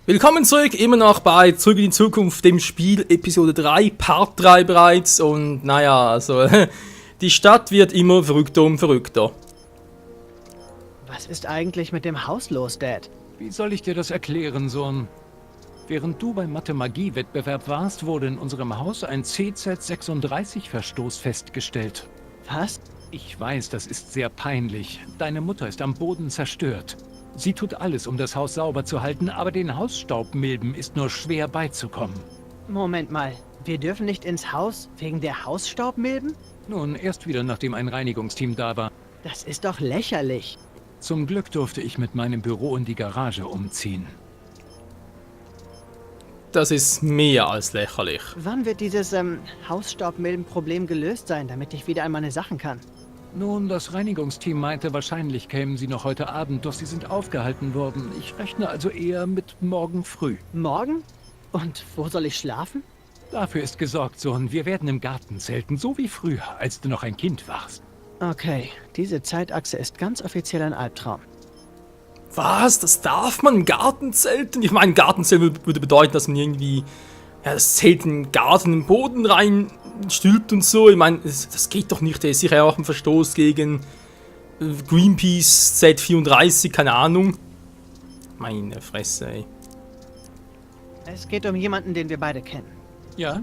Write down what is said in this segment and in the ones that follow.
Willkommen zurück, immer noch bei Zurück in die Zukunft, dem Spiel Episode 3, Part 3 bereits. Und naja, also die Stadt wird immer verrückter und verrückter. Was ist eigentlich mit dem Haus los, Dad? Wie soll ich dir das erklären, Sohn? Während du beim Mathe-Magie-Wettbewerb warst, wurde in unserem Haus ein CZ36-Verstoß festgestellt. Was? Ich weiß, das ist sehr peinlich. Deine Mutter ist am Boden zerstört. Sie tut alles, um das Haus sauber zu halten, aber den Hausstaubmilben ist nur schwer beizukommen. Moment mal, wir dürfen nicht ins Haus wegen der Hausstaubmilben? Nun, erst wieder, nachdem ein Reinigungsteam da war. Das ist doch lächerlich. Zum Glück durfte ich mit meinem Büro in die Garage umziehen. Das ist mehr als lächerlich. Wann wird dieses Hausstaubmilbenproblem gelöst sein, damit ich wieder an meine Sachen kann? Nun, das Reinigungsteam meinte, wahrscheinlich kämen sie noch heute Abend, doch sie sind aufgehalten worden. Ich rechne also eher mit morgen früh. Morgen? Und wo soll ich schlafen? Dafür ist gesorgt, Sohn. Wir werden im Garten zelten, so wie früher, als du noch ein Kind warst. Okay, diese Zeitachse ist ganz offiziell ein Albtraum. Was? Das darf man im Garten zelten? Ich meine, Gartenzelten würde bedeuten, dass man irgendwie das Zelt in den Garten, im Boden rein stülpt und so. Ich meine, das geht doch nicht. Das ist sicher auch ein Verstoß gegen Greenpeace Z34, keine Ahnung. Meine Fresse, ey. Es geht um jemanden, den wir beide kennen. Ja?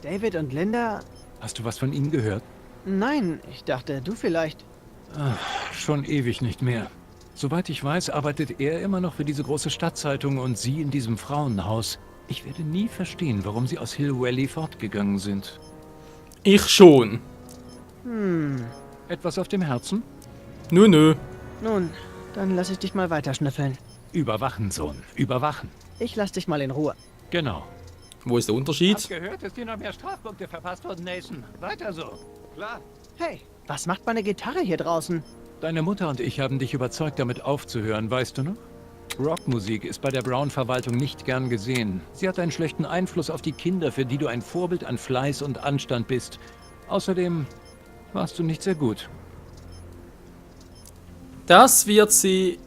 David und Linda? Hast du was von ihnen gehört? Nein, ich dachte, du vielleicht. Schon ewig nicht mehr. Soweit ich weiß, arbeitet er immer noch für diese große Stadtzeitung und sie in diesem Frauenhaus. Ich werde nie verstehen, warum sie aus Hill Valley fortgegangen sind. Ich schon. Etwas auf dem Herzen? Nö. Nun, dann lass ich dich mal weiterschnüffeln. Überwachen, Sohn. Überwachen. Ich lass dich mal in Ruhe. Genau. Wo ist der Unterschied? Gehört, dass dir noch mehr Strafpunkte verpasst wurden, Nathan. Weiter so. Klar. Hey, was macht meine Gitarre hier draußen? Deine Mutter und ich haben dich überzeugt, damit aufzuhören, weißt du noch? Rockmusik ist bei der Brown-Verwaltung nicht gern gesehen. Sie hat einen schlechten Einfluss auf die Kinder, für die du ein Vorbild an Fleiß und Anstand bist. Außerdem warst du nicht sehr gut. Das wird sich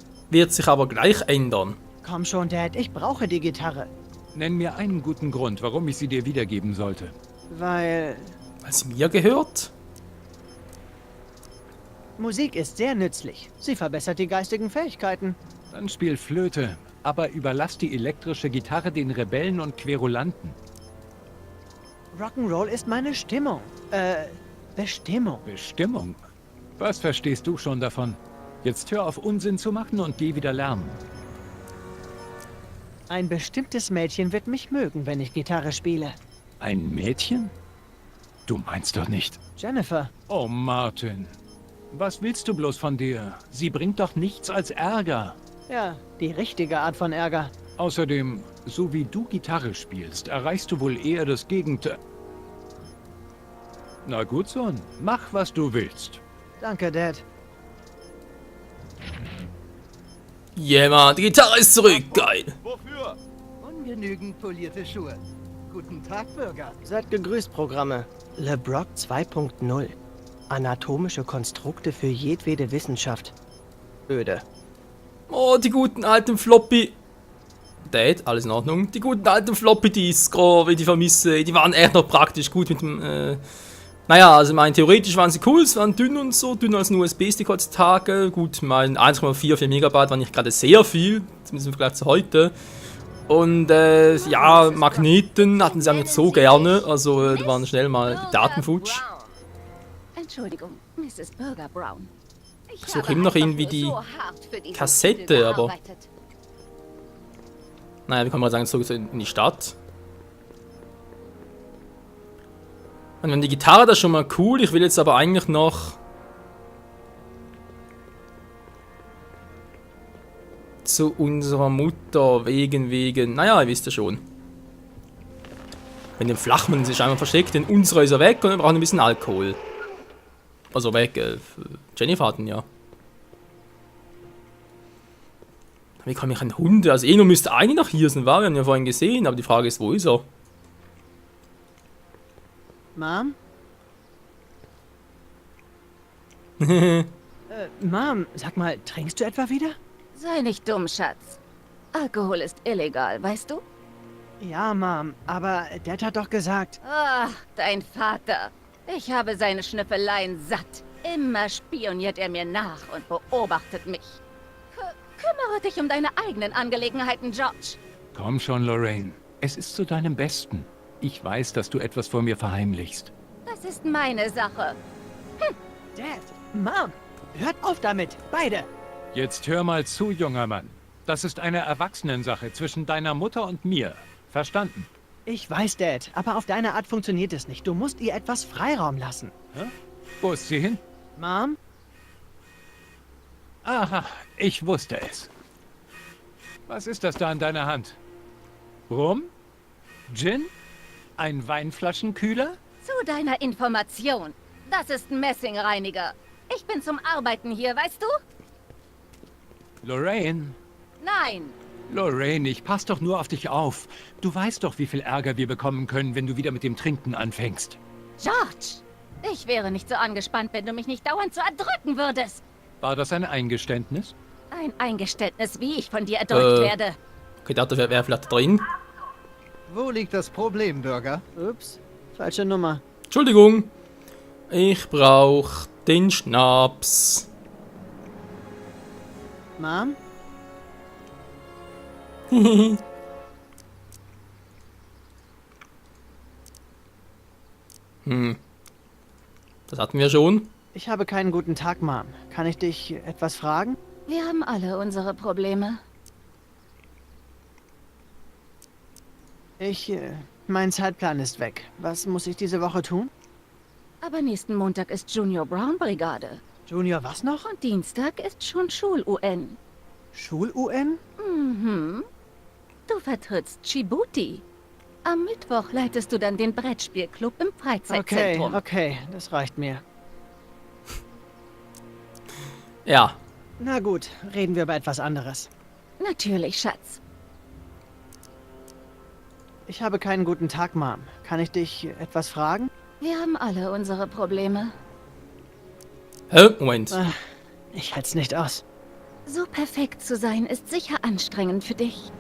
aber gleich ändern. Komm schon, Dad, ich brauche die Gitarre. Nenn mir einen guten Grund, warum ich sie dir wiedergeben sollte. Weil Weil sie mir gehört? Musik ist sehr nützlich. Sie verbessert die geistigen Fähigkeiten. Dann spiel Flöte, aber überlass die elektrische Gitarre den Rebellen und Querulanten. Rock'n'Roll ist meine Stimmung. Bestimmung. Bestimmung? Was verstehst du schon davon? Jetzt hör auf, Unsinn zu machen und geh wieder lernen. Ein bestimmtes Mädchen wird mich mögen, wenn ich Gitarre spiele. Ein Mädchen? Du meinst doch nicht. Jennifer. Oh, Martin. Was willst du bloß von dir? Sie bringt doch nichts als Ärger. Ja, die richtige Art von Ärger. Außerdem, so wie du Gitarre spielst, erreichst du wohl eher das Gegenteil. Na gut, Sohn. Mach, was du willst. Danke, Dad. Yeah, Mann, die Gitarre ist zurück. Geil. Wofür? Ungenügend polierte Schuhe. Guten Tag, Bürger. Seid gegrüßt, Programme. LeBrock 2.0. Anatomische Konstrukte für jedwede Wissenschaft. Öde. Oh, die guten alten Floppy. Dad, alles in Ordnung. Die guten alten Floppy-Disks, oh, wie die vermisse. Die waren echt noch praktisch gut mit dem, Naja, also theoretisch waren sie cool, sie waren dünn und so, dünner als ein USB-Stick heutzutage. Gut, mein 1,44 Megabyte war nicht gerade sehr viel, zumindest im Vergleich zu heute. Und ja, Magneten hatten sie auch nicht so gerne, also da waren schnell mal die Daten futsch. Entschuldigung, Mrs. Burger Brown. Ich Suche habe immer noch einfach irgendwie nur die so hart für diese Kassette, Titel aber- gearbeitet. Naja, wir kommen mal sagen, zurück in die Stadt. Und wenn die Gitarre, das ist schon mal cool, ich will jetzt aber eigentlich noch zu unserer Mutter, naja, ihr wisst ja schon. Wenn den Flachmann ist einmal versteckt, denn unserer ist er weg und wir brauchen ein bisschen Alkohol. Also weg, Jennifer hatten ja. Wie komme ich an Hunde? Also nur müsste eigentlich noch hier sein, war? Wir haben ja vorhin gesehen, aber die Frage ist, wo ist er? Mom? Mom, sag mal, trinkst du etwa wieder? Sei nicht dumm, Schatz. Alkohol ist illegal, weißt du? Ja, Mom, aber Dad hat doch gesagt... Ach, dein Vater. Ich habe seine Schnüffeleien satt. Immer spioniert er mir nach und beobachtet mich. Kümmere dich um deine eigenen Angelegenheiten, George. Komm schon, Lorraine. Es ist zu deinem Besten. Ich weiß, dass du etwas vor mir verheimlichst. Das ist meine Sache. Dad, Mom, hört auf damit, beide. Jetzt hör mal zu, junger Mann. Das ist eine Erwachsenensache zwischen deiner Mutter und mir. Verstanden? Ich weiß, Dad, aber auf deine Art funktioniert es nicht. Du musst ihr etwas Freiraum lassen. Wo ist sie hin? Mom? Aha, ich wusste es. Was ist das da in deiner Hand? Rum? Gin? Ein Weinflaschenkühler? Zu deiner Information. Das ist Messingreiniger. Ich bin zum Arbeiten hier, weißt du? Lorraine? Nein. Lorraine, ich pass doch nur auf dich auf. Du weißt doch, wie viel Ärger wir bekommen können, wenn du wieder mit dem Trinken anfängst. George, ich wäre nicht so angespannt, wenn du mich nicht dauernd so erdrücken würdest. War das ein Eingeständnis? Ein Eingeständnis, wie ich von dir erdrückt werde. Okay, da wäre vielleicht drin. Wo liegt das Problem, Bürger? Ups, falsche Nummer. Entschuldigung. Ich brauche den Schnaps. Mom? Das hatten wir schon. Ich habe keinen guten Tag, Mom. Kann ich dich etwas fragen? Wir haben alle unsere Probleme. Mein Zeitplan ist weg. Was muss ich diese Woche tun? Aber nächsten Montag ist Junior Brown Brigade. Junior, was noch? Und Dienstag ist schon Schul-UN. Schul-UN? Mhm. Du vertrittst Djibouti. Am Mittwoch leitest du dann den Brettspielclub im Freizeitzentrum. Okay, das reicht mir. Ja. Na gut, reden wir über etwas anderes. Natürlich, Schatz. Ich habe keinen guten Tag, Mom. Kann ich dich etwas fragen? Wir haben alle unsere Probleme. Hä? Moment. Ich hält's nicht aus. So perfekt zu sein, ist sicher anstrengend für dich.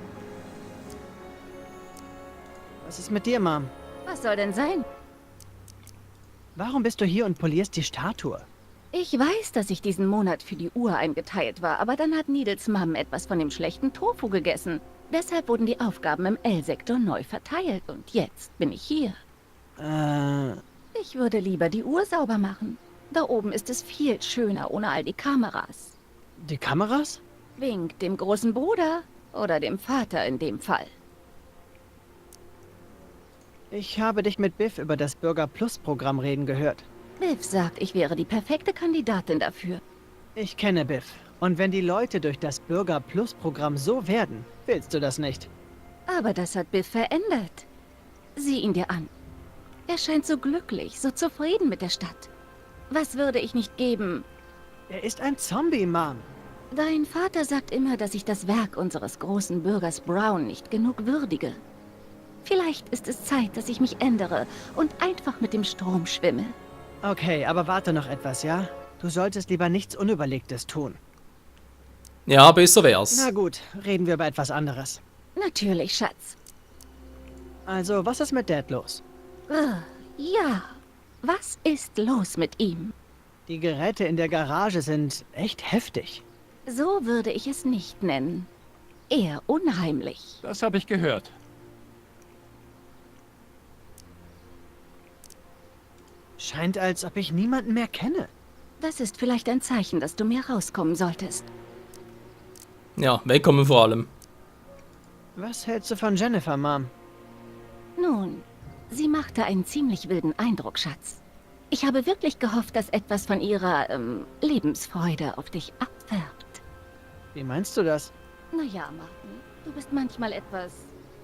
Was ist mit dir, Mom? Was soll denn sein? Warum bist du hier und polierst die Statue? Ich weiß, dass ich diesen Monat für die Uhr eingeteilt war, aber dann hat Needles Mom etwas von dem schlechten Tofu gegessen. Deshalb wurden die Aufgaben im L-Sektor neu verteilt und jetzt bin ich hier. Ich würde lieber die Uhr sauber machen. Da oben ist es viel schöner ohne all die Kameras. Die Kameras? Wink dem großen Bruder oder dem Vater in dem Fall. Ich habe dich mit Biff über das Bürger Plus Programm reden gehört. Biff sagt, ich wäre die perfekte Kandidatin dafür. Ich kenne Biff. Und wenn die Leute durch das Bürger Plus Programm so werden, willst du das nicht. Aber das hat Biff verändert. Sieh ihn dir an. Er scheint so glücklich, so zufrieden mit der Stadt. Was würde ich nicht geben? Er ist ein Zombie, Mom. Dein Vater sagt immer, dass ich das Werk unseres großen Bürgers Brown nicht genug würdige. Vielleicht ist es Zeit, dass ich mich ändere und einfach mit dem Strom schwimme. Okay, aber warte noch etwas, ja? Du solltest lieber nichts Unüberlegtes tun. Ja, besser wär's. Na gut, reden wir über etwas anderes. Natürlich, Schatz. Also, was ist mit Dad los? Ja, was ist los mit ihm? Die Geräte in der Garage sind echt heftig. So würde ich es nicht nennen. Eher unheimlich. Das habe ich gehört. Scheint, als ob ich niemanden mehr kenne. Das ist vielleicht ein Zeichen, dass du mehr rauskommen solltest. Ja, wegkommen vor allem. Was hältst du von Jennifer, Mom? Nun, sie machte einen ziemlich wilden Eindruck, Schatz. Ich habe wirklich gehofft, dass etwas von ihrer, Lebensfreude auf dich abfärbt. Wie meinst du das? Naja, Martin, du bist manchmal etwas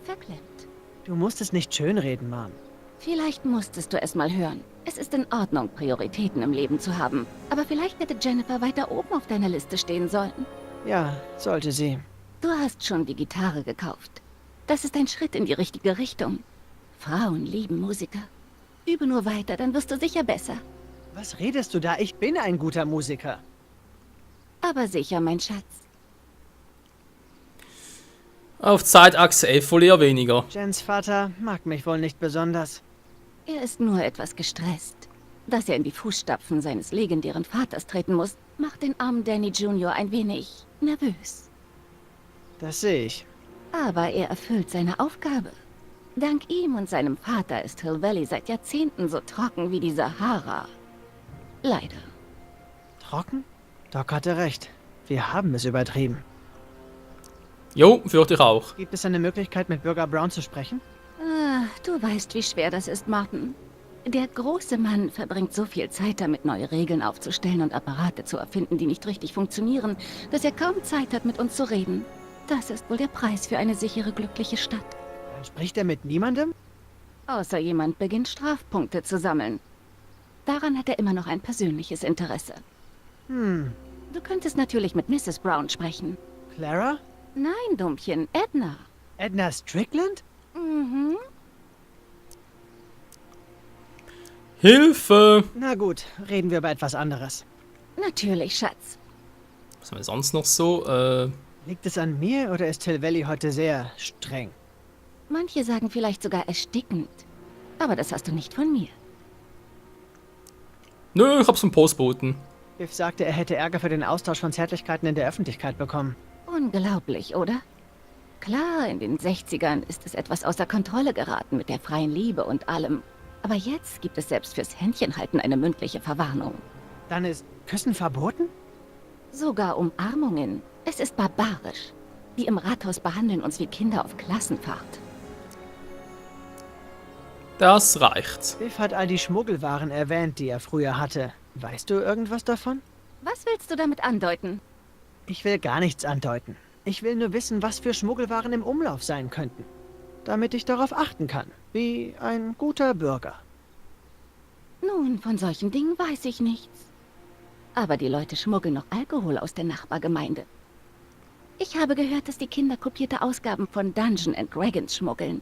verklemmt. Du musst es nicht schönreden, Mom. Vielleicht musstest du es mal hören. Es ist in Ordnung, Prioritäten im Leben zu haben. Aber vielleicht hätte Jennifer weiter oben auf deiner Liste stehen sollen. Ja, sollte sie. Du hast schon die Gitarre gekauft. Das ist ein Schritt in die richtige Richtung. Frauen lieben Musiker. Übe nur weiter, dann wirst du sicher besser. Was redest du da? Ich bin ein guter Musiker. Aber sicher, mein Schatz. Auf Zeitachse F wohl eher weniger. Jens Vater mag mich wohl nicht besonders. Er ist nur etwas gestresst. Dass er in die Fußstapfen seines legendären Vaters treten muss, macht den armen Danny Jr. ein wenig nervös. Das sehe ich. Aber er erfüllt seine Aufgabe. Dank ihm und seinem Vater ist Hill Valley seit Jahrzehnten so trocken wie die Sahara. Leider. Trocken? Doc hatte recht. Wir haben es übertrieben. Jo, fürchte ich auch. Gibt es eine Möglichkeit, mit Bürger Brown zu sprechen? Du weißt, wie schwer das ist, Martin. Der große Mann verbringt so viel Zeit damit, neue Regeln aufzustellen und Apparate zu erfinden, die nicht richtig funktionieren, dass er kaum Zeit hat, mit uns zu reden. Das ist wohl der Preis für eine sichere, glückliche Stadt. Dann spricht er mit niemandem? Außer jemand beginnt Strafpunkte zu sammeln. Daran hat er immer noch ein persönliches Interesse. Du könntest natürlich mit Mrs. Brown sprechen. Clara? Nein, Dummchen, Edna. Edna Strickland? Mhm. Hilfe! Na gut, reden wir über etwas anderes. Natürlich, Schatz. Was haben wir sonst noch so? Liegt es an mir oder ist Hill Valley heute sehr streng? Manche sagen vielleicht sogar erstickend. Aber das hast du nicht von mir. Nö, ich hab's vom Postboten. Biff sagte, er hätte Ärger für den Austausch von Zärtlichkeiten in der Öffentlichkeit bekommen. Unglaublich, oder? Klar, in den 60ern ist es etwas außer Kontrolle geraten mit der freien Liebe und allem. Aber jetzt gibt es selbst fürs Händchenhalten eine mündliche Verwarnung. Dann ist Küssen verboten? Sogar Umarmungen. Es ist barbarisch. Die im Rathaus behandeln uns wie Kinder auf Klassenfahrt. Das reicht. Biff hat all die Schmuggelwaren erwähnt, die er früher hatte. Weißt du irgendwas davon? Was willst du damit andeuten? Ich will gar nichts andeuten. Ich will nur wissen, was für Schmuggelwaren im Umlauf sein könnten. Damit ich darauf achten kann. Wie ein guter Bürger. Nun, von solchen Dingen weiß ich nichts. Aber die Leute schmuggeln noch Alkohol aus der Nachbargemeinde. Ich habe gehört, dass die Kinder kopierte Ausgaben von Dungeons & Dragons schmuggeln.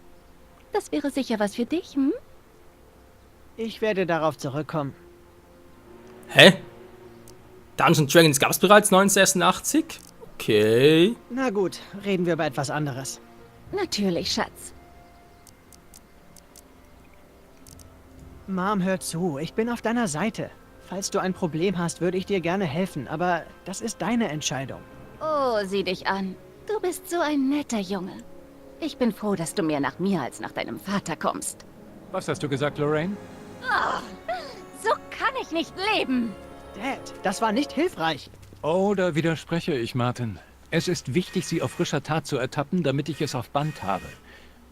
Das wäre sicher was für dich, hm? Ich werde darauf zurückkommen. Hä? Dungeons Dragons gab's bereits 1986? Okay. Na gut, reden wir über etwas anderes. Natürlich, Schatz. Mom, hör zu, ich bin auf deiner Seite. Falls du ein Problem hast, würde ich dir gerne helfen, aber das ist deine Entscheidung. Oh, sieh dich an. Du bist so ein netter Junge. Ich bin froh, dass du mehr nach mir als nach deinem Vater kommst. Was hast du gesagt, Lorraine? So kann ich nicht leben. Dad, das war nicht hilfreich. Oh, da widerspreche ich, Martin. Es ist wichtig, sie auf frischer Tat zu ertappen, damit ich es auf Band habe.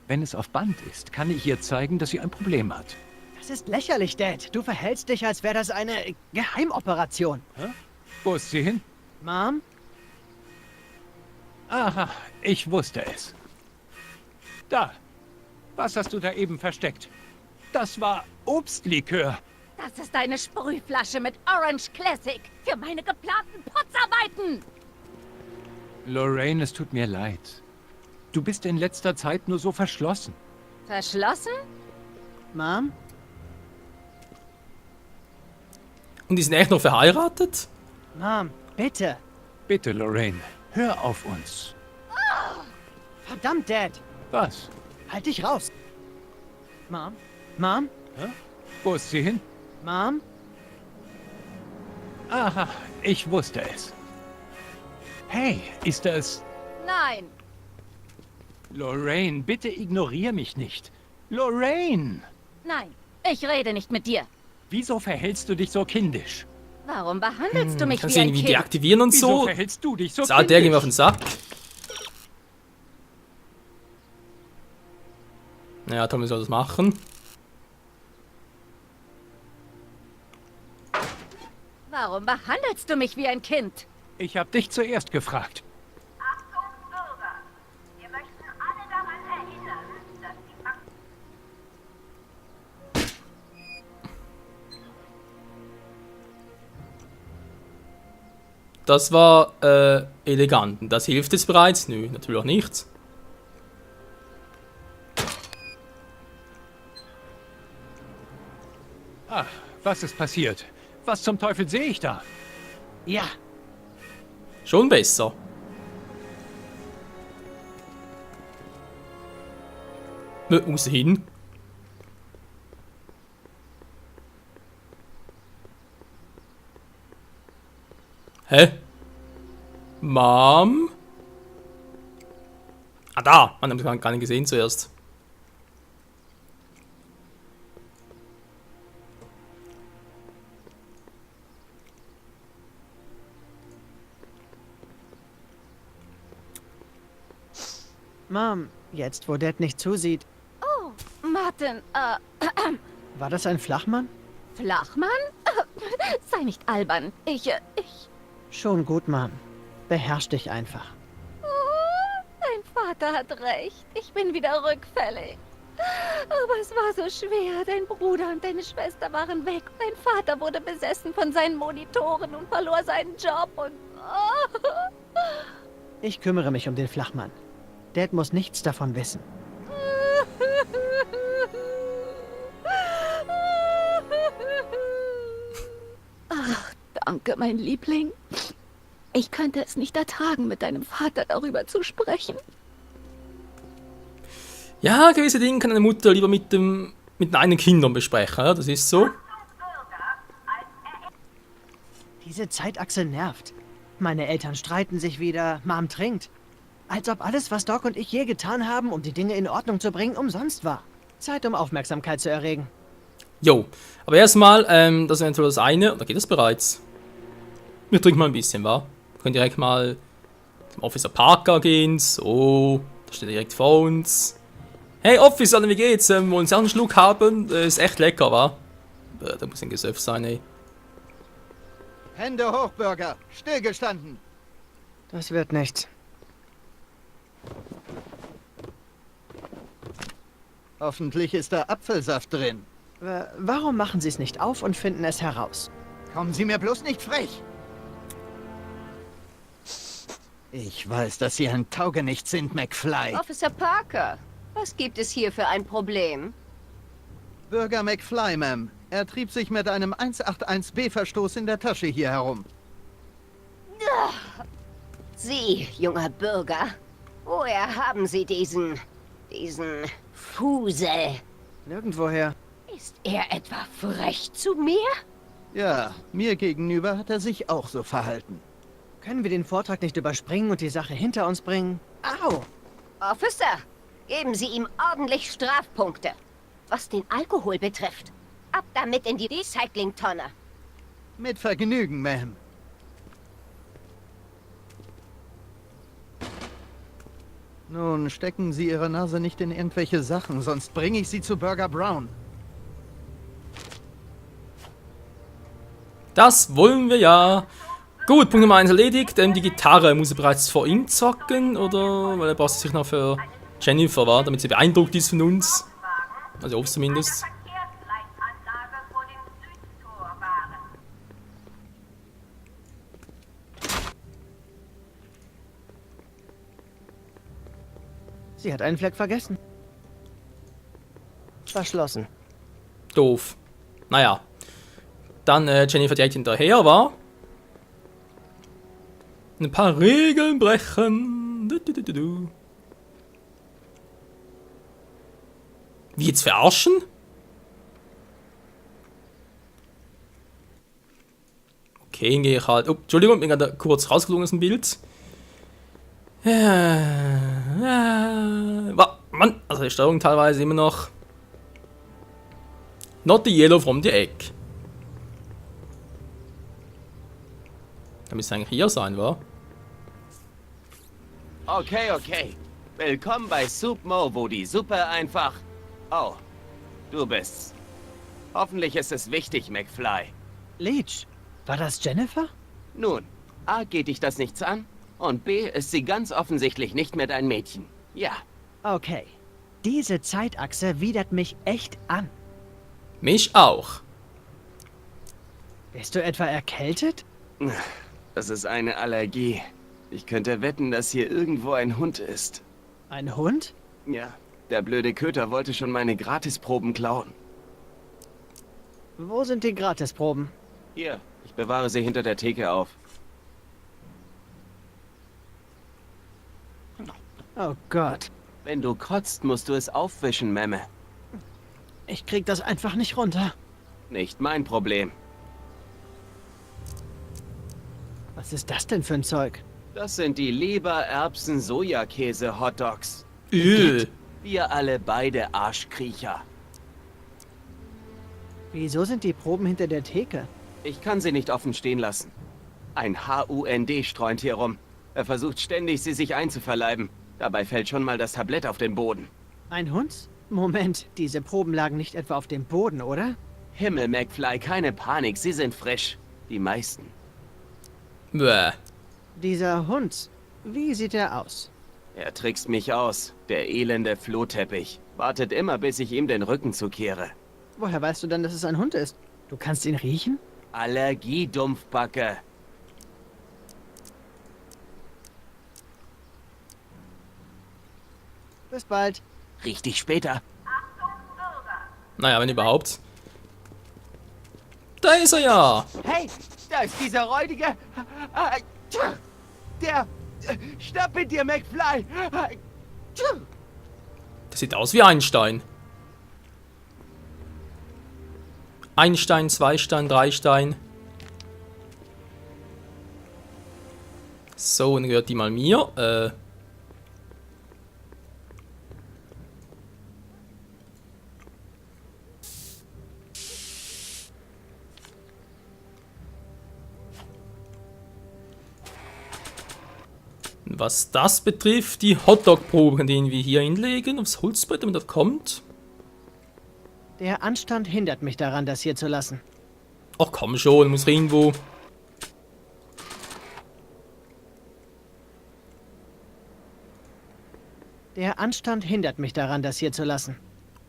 Wenn es auf Band ist, kann ich ihr zeigen, dass sie ein Problem hat. Das ist lächerlich, Dad. Du verhältst dich, als wäre das eine Geheimoperation. Wo ist sie hin? Mom? Aha, ich wusste es. Da. Was hast du da eben versteckt? Das war Obstlikör. Das ist eine Sprühflasche mit Orange Classic für meine geplanten Putzarbeiten. Lorraine, es tut mir leid. Du bist in letzter Zeit nur so verschlossen. Verschlossen? Mom? Und die sind echt noch verheiratet? Mom, bitte. Bitte, Lorraine, hör auf uns. Verdammt, Dad. Was? Halt dich raus. Mom? Mom? Wo ist sie hin? Mom? Aha, ich wusste es. Hey, ist das... Nein. Lorraine, bitte ignoriere mich nicht. Lorraine! Nein, ich rede nicht mit dir. Wieso verhältst du dich so kindisch? Warum behandelst du mich Kannst wie du ein irgendwie Kind? deaktivieren und Wieso so? verhältst du dich so So, der geht mir auf den kindisch? Sack. Naja, Tommy soll das machen. Warum behandelst du mich wie ein Kind? Ich habe dich zuerst gefragt. Achtung, Bürger! Wir möchten alle daran erinnern, dass die Das war elegant. Und das hilft jetzt bereits? Nö, natürlich auch nichts. Ah, was ist passiert? Was zum Teufel sehe ich da? Ja. Schon besser. Muss hin. Hä? Mom? Ah, da! Man hat gar nicht gesehen zuerst. Mom, jetzt wo Dad nicht zusieht, Oh, Martin, war das ein Flachmann? Flachmann? Sei nicht albern. Ich. Schon gut, Mom. Beherrsch dich einfach. Dein Vater hat recht. Ich bin wieder rückfällig. Aber es war so schwer. Dein Bruder und deine Schwester waren weg. Dein Vater wurde besessen von seinen Monitoren und verlor seinen Job und... Ich kümmere mich um den Flachmann. Dad muss nichts davon wissen. Ach, danke, mein Liebling. Ich könnte es nicht ertragen, mit deinem Vater darüber zu sprechen. Ja, gewisse Dinge kann eine Mutter lieber mit den eigenen Kindern besprechen. Ja, das ist so. Diese Zeitachse nervt. Meine Eltern streiten sich wieder, Mom trinkt. Als ob alles, was Doc und ich je getan haben, um die Dinge in Ordnung zu bringen, umsonst war. Zeit, um Aufmerksamkeit zu erregen. Jo, aber erstmal, das ist eventuell das eine. Da geht es bereits. Wir trinken mal ein bisschen, wa? Wir können direkt mal zum Officer Parker gehen. So, da steht direkt vor uns. Hey Officer, wie geht's? Wollen Sie auch einen Schluck haben? Ist echt lecker, wa? Da muss ein Gesöff sein, ey. Hände hoch, Bürger. Stillgestanden. Das wird nichts. Hoffentlich ist da Apfelsaft drin. Warum machen Sie es nicht auf und finden es heraus? Kommen Sie mir bloß nicht frech. Ich weiß, dass Sie ein Taugenicht sind, McFly. Officer Parker, was gibt es hier für ein Problem? Bürger McFly, Ma'am. Er trieb sich mit einem 181B-Verstoß in der Tasche hier herum. Sie, junger Bürger, woher haben Sie diesen Fusel? Nirgendwoher. Ist er etwa frech zu mir? Ja, mir gegenüber hat er sich auch so verhalten. Können wir den Vortrag nicht überspringen und die Sache hinter uns bringen? Au! Officer, geben Sie ihm ordentlich Strafpunkte. Was den Alkohol betrifft, ab damit in die Recyclingtonne. Mit Vergnügen, Ma'am. Nun, stecken Sie Ihre Nase nicht in irgendwelche Sachen, sonst bringe ich Sie zu Burger Brown. Das wollen wir ja. Gut, Punkt Nummer 1 erledigt. Die Gitarre muss er bereits vor ihm zocken, oder? Weil er braucht sich noch für Jennifer, war, damit sie beeindruckt ist von uns. Also oft zumindest. Verkehrsleitanlage vor dem Südtor waren. Sie hat einen Fleck vergessen. Verschlossen. Doof. Naja. Dann Jennifer direkt hinterher, war. Ein paar Regeln brechen. Wie jetzt verarschen? Okay, gehe ich halt. Oh, Entschuldigung, bin gerade kurz rausgeflogen aus dem Bild. Mann, also die Steuerung teilweise immer noch. Not the yellow from the egg. Da müsste eigentlich hier sein, wa? Okay. Willkommen bei Soup Mo, wo die Suppe einfach... Oh, du bist's. Hoffentlich ist es wichtig, McFly. Leech, war das Jennifer? Nun, A, geht dich das nichts an? Und B, ist sie ganz offensichtlich nicht mehr dein Mädchen. Ja, Okay. Diese Zeitachse widert mich echt an. Mich auch. Bist du etwa erkältet? das ist eine Allergie. Ich könnte wetten, dass hier irgendwo ein Hund ist. Ein Hund? Ja, der blöde Köter wollte schon meine Gratisproben klauen. Wo sind die Gratisproben? Hier, ich bewahre sie hinter der Theke auf. Oh Gott. Wenn du kotzt, musst du es aufwischen, Memme. Ich krieg das einfach nicht runter. Nicht mein Problem. Was ist das denn für ein Zeug? Das sind die Leber-Erbsen-Sojakäse-Hotdogs. Wir alle beide Arschkriecher. Wieso sind die Proben hinter der Theke? Ich kann sie nicht offen stehen lassen. Ein HUND streunt hier rum. Er versucht ständig, sie sich einzuverleiben. Dabei fällt schon mal das Tablett auf den Boden. Ein Hund? Moment, diese Proben lagen nicht etwa auf dem Boden, oder? Himmel, McFly, keine Panik, sie sind frisch. Die meisten. Bäh. Dieser Hund, wie sieht er aus? Er trickst mich aus, der elende Flohteppich. Wartet immer, bis ich ihm den Rücken zukehre. Woher weißt du dann, dass es ein Hund ist? Du kannst ihn riechen? Allergie, Dumpfbacke. Bis bald. Riech dich später. Naja, wenn überhaupt. Da ist er ja. Hey, da ist dieser räudige... Der... Schnapp mit dir, McFly! Das sieht aus wie Einstein. Ein Stein, 2 Stein, 3 Stein. So, dann gehört die mal mir. Was das betrifft, die Hotdog-Proben, die wir hier hinlegen, aufs Holzbrett, damit das kommt. Der Anstand hindert mich daran, das hier zu lassen. Ach komm schon, muss irgendwo. Der Anstand hindert mich daran, das hier zu lassen.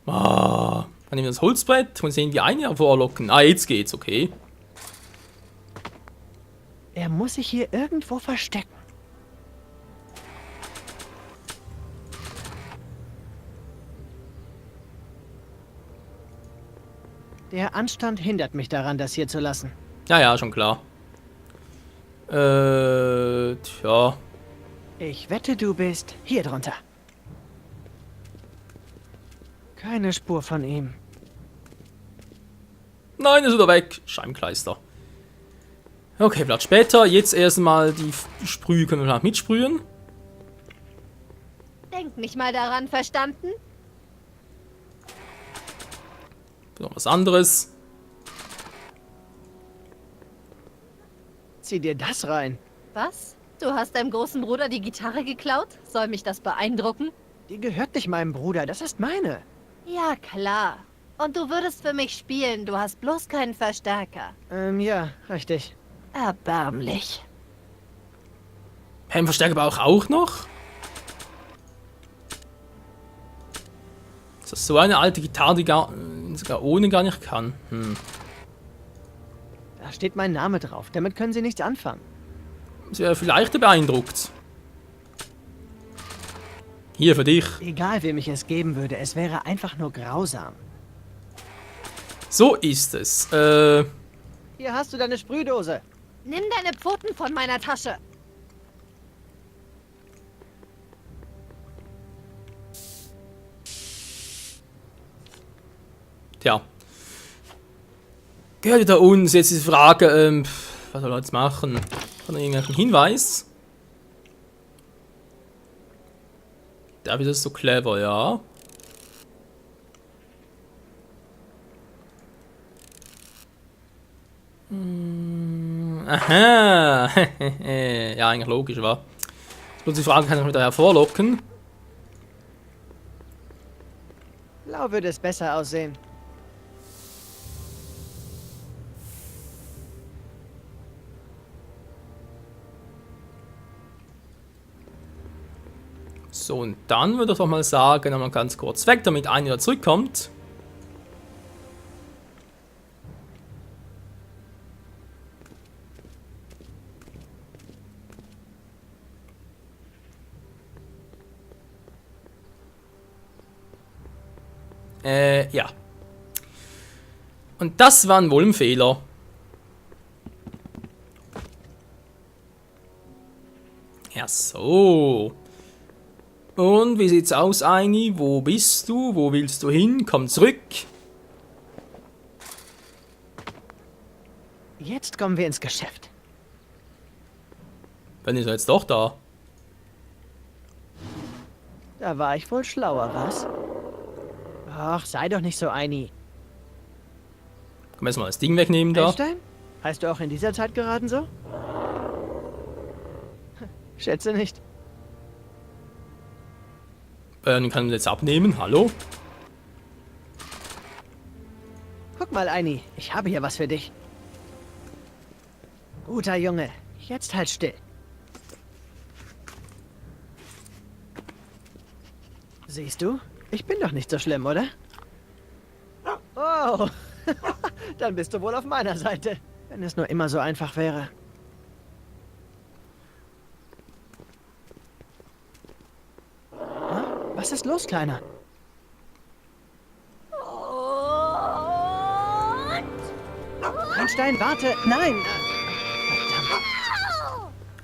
Ah, dann nehmen wir das Holzbrett und sehen, wie eine vorlocken. Ah, jetzt geht's, okay. Er muss sich hier irgendwo verstecken. Der Anstand hindert mich daran, das hier zu lassen. Ja, ja, schon klar. Tja. Ich wette, du bist hier drunter. Keine Spur von ihm. Nein, ist wieder weg. Scheibenkleister. Okay, vielleicht später. Jetzt erstmal die Sprühe können wir vielleicht mitsprühen. Denk nicht mal daran, verstanden? Noch was anderes. Zieh dir das rein. Was? Du hast deinem großen Bruder die Gitarre geklaut? Soll mich das beeindrucken? Die gehört nicht meinem Bruder, das ist meine. Ja, klar. Und du würdest für mich spielen, du hast bloß keinen Verstärker. Ja, richtig. Erbärmlich. Verstärker aber auch noch? Ist das so eine alte Gitarre, die sogar ohne gar nicht kann? Da steht mein Name drauf, damit können sie nichts anfangen. Das wäre vielleicht beeindruckt. Hier für dich. Egal, wem ich es geben würde, es wäre einfach nur grausam. So ist es. Hier hast du deine Sprühdose. Nimm deine Pfoten von meiner Tasche. Tja. Gehört wieder uns. Jetzt ist die Frage, was soll er jetzt machen? Hat er irgendeinen Hinweis? Da wird es so clever, ja. Aha. Ja, eigentlich logisch, wa? Bloß die Frage, kann ich wieder hervorlocken? Blau würde es besser aussehen. So, und dann würde ich doch mal sagen, einmal ganz kurz weg, damit einer wieder zurückkommt. Ja. Und das war wohl ein Fehler. Ja, so. Und wie sieht's aus, Eini? Wo bist du? Wo willst du hin? Komm zurück. Jetzt kommen wir ins Geschäft. Dann ist er jetzt doch da. Da war ich wohl schlauer, was? Ach, sei doch nicht so Eini. Können wir jetzt mal das Ding wegnehmen da? Einstein? Heißt du auch in dieser Zeit geraten so? Schätze nicht. Den kann man jetzt abnehmen. Hallo? Guck mal, Eini, ich habe hier was für dich. Guter Junge, jetzt halt still. Siehst du? Ich bin doch nicht so schlimm, oder? Oh, dann bist du wohl auf meiner Seite. Wenn es nur immer so einfach wäre. Hm? Was ist los, Kleiner? Einstein, warte! Nein!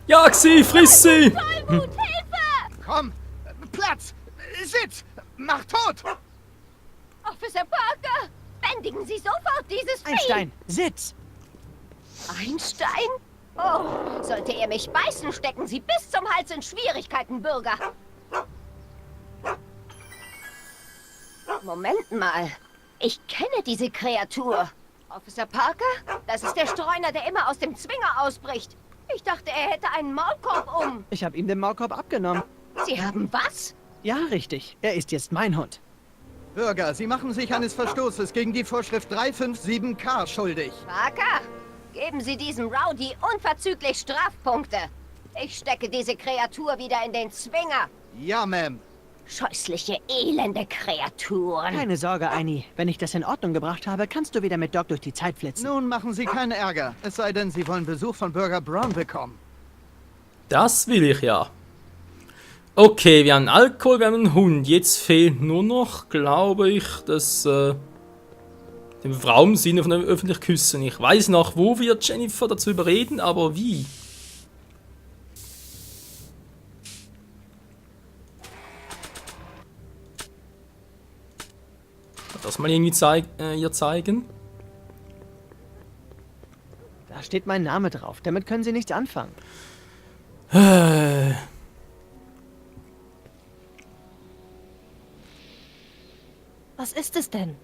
Jag sie, friss sie! Komm! Platz! Sitz! Mach tot! Officer Parker! Bändigen Sie sofort dieses Vieh! Einstein, Sitz! Einstein? Oh, sollte er mich beißen, stecken Sie bis zum Hals in Schwierigkeiten, Bürger. Moment mal. Ich kenne diese Kreatur. Officer Parker? Das ist der Streuner, der immer aus dem Zwinger ausbricht. Ich dachte, er hätte einen Maulkorb um. Ich habe ihm den Maulkorb abgenommen. Sie haben was? Ja, richtig. Er ist jetzt mein Hund. Bürger, Sie machen sich eines Verstoßes gegen die Vorschrift 357K schuldig. Parker, geben Sie diesem Rowdy unverzüglich Strafpunkte. Ich stecke diese Kreatur wieder in den Zwinger. Ja, Ma'am. Scheußliche, elende Kreaturen. Keine Sorge, Eini. Wenn ich das in Ordnung gebracht habe, kannst du wieder mit Doc durch die Zeit flitzen. Nun machen Sie keinen Ärger. Es sei denn, Sie wollen Besuch von Bürger Brown bekommen. Das will ich ja. Okay, wir haben Alkohol, wir haben einen Hund. Jetzt fehlt nur noch, glaube ich, dass den Raum sind von öffentlich küssen. Ich weiß noch, wo wir Jennifer dazu überreden, aber wie? Das mal irgendwie ihr zeigen. Da steht mein Name drauf. Damit können Sie nichts anfangen. Was ist es denn?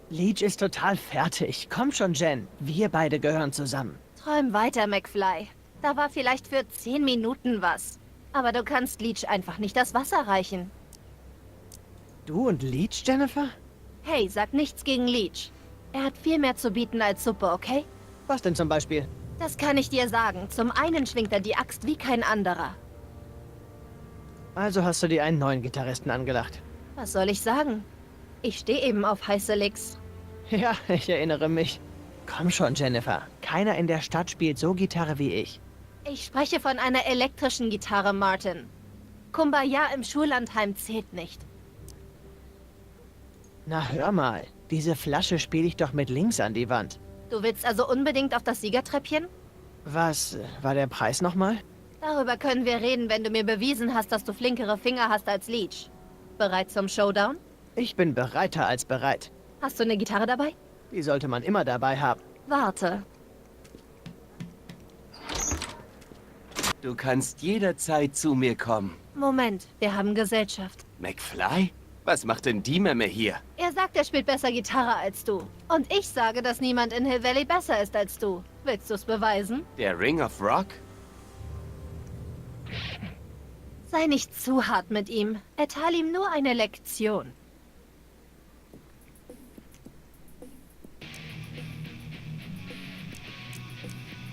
Leech ist total fertig. Komm schon, Jen. Wir beide gehören zusammen. Träum weiter, McFly. Da war vielleicht für 10 Minuten was. Aber du kannst Leech einfach nicht das Wasser reichen. Du und Leech, Jennifer? Hey, sag nichts gegen Leech. Er hat viel mehr zu bieten als Suppe, okay? Was denn zum Beispiel? Das kann ich dir sagen. Zum einen schwingt er die Axt wie kein anderer. Also hast du dir einen neuen Gitarristen angelacht. Was soll ich sagen? Ich stehe eben auf heiße Licks. Ja, ich erinnere mich. Komm schon, Jennifer. Keiner in der Stadt spielt so Gitarre wie ich. Ich spreche von einer elektrischen Gitarre, Martin. Kumbaya im Schullandheim zählt nicht. Na hör mal. Diese Flasche spiele ich doch mit links an die Wand. Du willst also unbedingt auf das Siegertreppchen? Was war der Preis nochmal? Darüber können wir reden, wenn du mir bewiesen hast, dass du flinkere Finger hast als Leech. Bereit zum Showdown? Ich bin bereiter als bereit. Hast du eine Gitarre dabei? Die sollte man immer dabei haben. Warte. Du kannst jederzeit zu mir kommen. Moment, wir haben Gesellschaft. McFly? Was macht denn die Memme hier? Er sagt, er spielt besser Gitarre als du. Und ich sage, dass niemand in Hill Valley besser ist als du. Willst du es beweisen? Der Ring of Rock? Sei nicht zu hart mit ihm. Erteile ihm nur eine Lektion.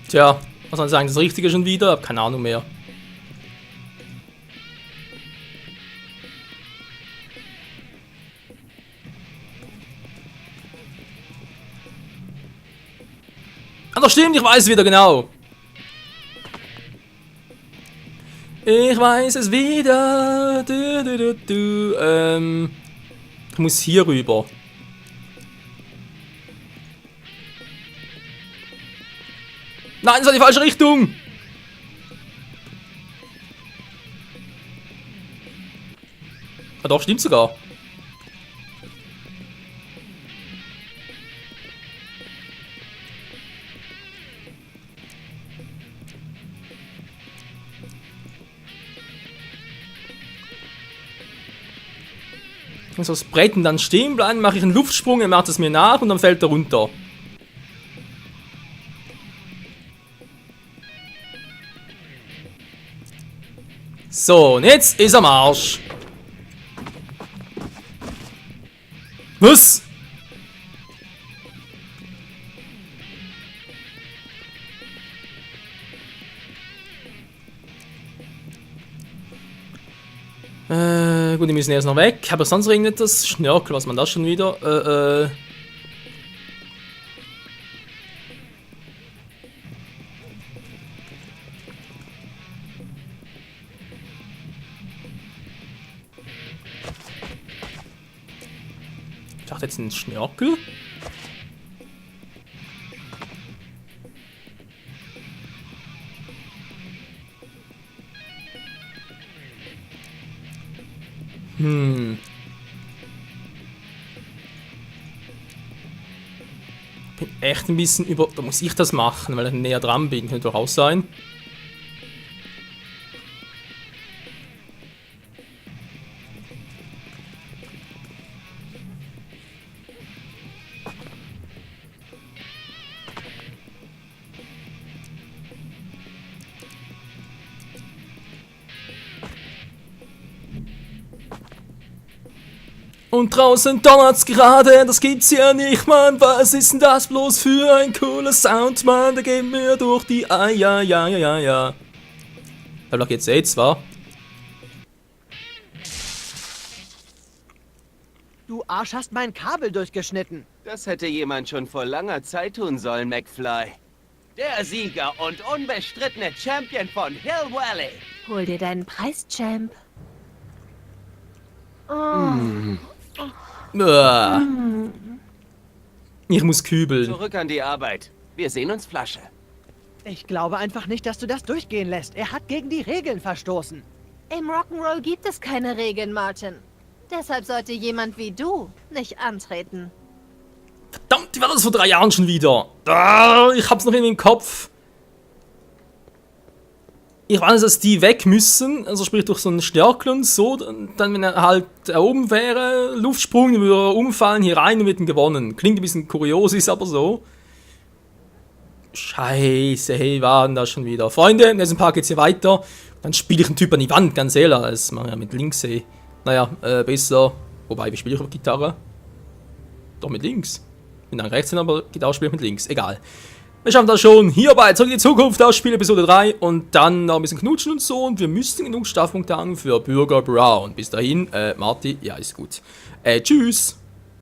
Tja, was soll ich sagen, das Richtige schon wieder? Hab keine Ahnung mehr. Ah, das stimmt, ich weiß es wieder, genau. Ich weiß es wieder. Ich muss hier rüber. Nein, das war die falsche Richtung. Ah doch, stimmt sogar. Ich muss aufs Brett und dann stehen bleiben, mache ich einen Luftsprung, er macht es mir nach und dann fällt er runter. So, und jetzt ist er am Arsch. Was? Gut, die müssen erst noch weg. Aber sonst regnet das Schnörkel, was man das schon wieder? Ich dachte jetzt ein Schnörkel. Bin echt ein bisschen über... Da muss ich das machen, weil ich näher dran bin. Könnte doch auch sein. Und draußen donnert's gerade, das gibt's ja nicht, Mann. Was ist denn das bloß für ein cooler Sound, Mann? Der geht mir durch die Eier, ja. Vielleicht geht's jetzt, wa? Du Arsch, hast mein Kabel durchgeschnitten. Das hätte jemand schon vor langer Zeit tun sollen, McFly. Der Sieger und unbestrittene Champion von Hill Valley. Hol dir deinen Preis, Champ. Ich muss kübeln. Zurück an die Arbeit. Wir sehen uns Flasche. Ich glaube einfach nicht, dass du das durchgehen lässt. Er hat gegen die Regeln verstoßen. Im Rock'n'Roll gibt es keine Regeln, Martin. Deshalb sollte jemand wie du nicht antreten. Verdammt, wie war das vor 3 Jahren schon wieder? Ah, ich hab's noch in den Kopf. Ich weiß, dass die weg müssen, also sprich durch so einen Stärkel und so, dann wenn er halt da oben wäre, Luftsprung, dann würde er umfallen, hier rein und wird dann gewonnen. Klingt ein bisschen kurios, ist aber so. Scheiße, hey, waren da schon wieder. Freunde, in diesem Park geht's hier weiter. Dann spiele ich einen Typ an die Wand, ganz ehrlich, das mache ich ja mit links, hey. Naja, besser. Wobei, wie spiele ich auf Gitarre? Doch mit links. Bin dann rechts, aber Gitarre spiele ich mit links, egal. Wir schaffen das schon hier bei Zurück in die Zukunft aus Spiel Episode 3 und dann noch ein bisschen knutschen und so und wir müssten genug Strafpunkte haben für Bürger Brown. Bis dahin, Marty, ja ist gut. Tschüss.